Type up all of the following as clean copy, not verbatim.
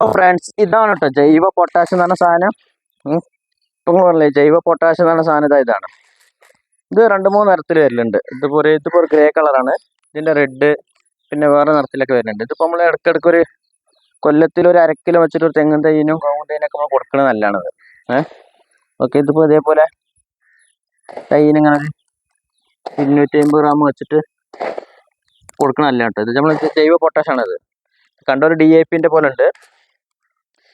Friends ഇതാണ് കേട്ടോ ജൈവ പൊട്ടാഷ് എന്ന് പറഞ്ഞ സാധനം. ഇപ്പം പറഞ്ഞില്ലേ ജൈവ പൊട്ടാഷ് എന്ന് പറഞ്ഞ സാധനം ഇതാണ്. ഇത് 2-3 നിറത്തിൽ വരുന്നുണ്ട്. ഇതിപ്പോൾ ഒരു ഗ്രേ കളറാണ്. ഇതിൻ്റെ റെഡ് പിന്നെ വേറെ നിറത്തിലൊക്കെ വരുന്നുണ്ട്. ഇതിപ്പോൾ നമ്മൾ ഇടയ്ക്കിടയ്ക്ക് ഒരു കൊല്ലത്തിൽ ഒരു 1/2 കിലോ വെച്ചിട്ട് ഒരു തെങ്ങും തൈനും കവുങ്ങും തൈനൊക്കെ നമ്മൾ കൊടുക്കുന്നത് നല്ലതാണത്. ഓക്കെ, ഇതിപ്പോൾ ഇതേപോലെ തൈനിങ്ങനെ 250 ഗ്രാം വെച്ചിട്ട് കൊടുക്കണം നല്ലതാണ് കേട്ടോ. ഇത് നമ്മൾ ജൈവ പൊട്ടാഷാണത്. കണ്ടൊരു DAPൻ്റെ പോലെ ഉണ്ട്.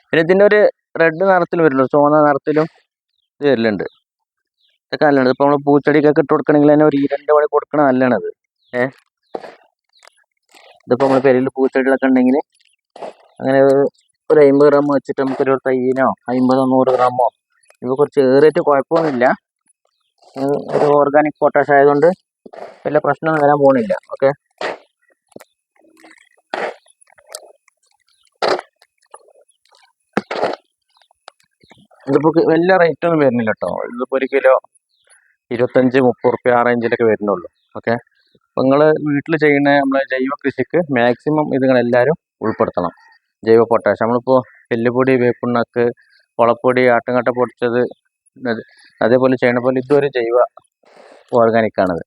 പിന്നെ ഇതിൻ്റെ ഒരു റെഡ് നിറത്തിൽ വരുന്നുണ്ട്, ചുവന്ന നിറത്തിലും ഇത് വരലുണ്ട്. ഇതൊക്കെ നല്ലതാണ്. ഇപ്പോൾ നമ്മൾ പൂച്ചെടിക്കൊക്കെ ഇട്ട് കൊടുക്കണമെങ്കിൽ തന്നെ ഒരു 2 വഴി കൊടുക്കണം നല്ലതാണത്. ഇതിപ്പോൾ നമ്മൾ പെരയിൽ പൂച്ചെടികളൊക്കെ ഉണ്ടെങ്കിൽ അങ്ങനെ ഒരു 50 ഗ്രാം വെച്ചിട്ട് നമുക്കൊരു തൈനോ 50-100 ഗ്രാമോ ഇപ്പോൾ കുറച്ച് ഏറിയിട്ട് കുഴപ്പമൊന്നുമില്ല. ഒരു ഓർഗാനിക് പൊട്ടാഷ് ആയതുകൊണ്ട് വലിയ പ്രശ്നമൊന്നും വരാൻ പോകുന്നില്ല. ഓക്കെ, ഇതിപ്പോൾ വലിയ റേറ്റ് ഒന്നും വരുന്നില്ല കേട്ടോ. ഇതിപ്പോൾ 1 കിലോ 25-30 റുപ്യ ആ റേഞ്ചിലൊക്കെ വരുന്നുള്ളൂ. ഓക്കെ, അപ്പോൾ നിങ്ങൾ വീട്ടിൽ ചെയ്യുന്ന നമ്മളെ ജൈവ കൃഷിക്ക് മാക്സിമം ഇത് നിങ്ങളെല്ലാവരും ഉൾപ്പെടുത്തണം. ജൈവ പൊട്ടാഷ് നമ്മളിപ്പോൾ എല്ലുപൊടി, വേപ്പിണ്ണാക്ക്, വളപ്പൊടി, ആട്ടുംകാട്ട പൊടിച്ചത്, അതേപോലെ ചെയ്യണ പോലെ ഇതൊരു ജൈവ ഓർഗാനിക്കാണത്.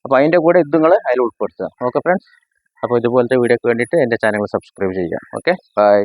അപ്പോൾ അതിൻ്റെ കൂടെ ഇത് നിങ്ങൾ അതിൽ ഉൾപ്പെടുത്തുക. ഓക്കെ ഫ്രണ്ട്സ്, അപ്പോൾ ഇതുപോലത്തെ വീഡിയോക്ക് വേണ്ടിയിട്ട് എൻ്റെ ചാനൽ സബ്സ്ക്രൈബ് ചെയ്യുക. Okay, by.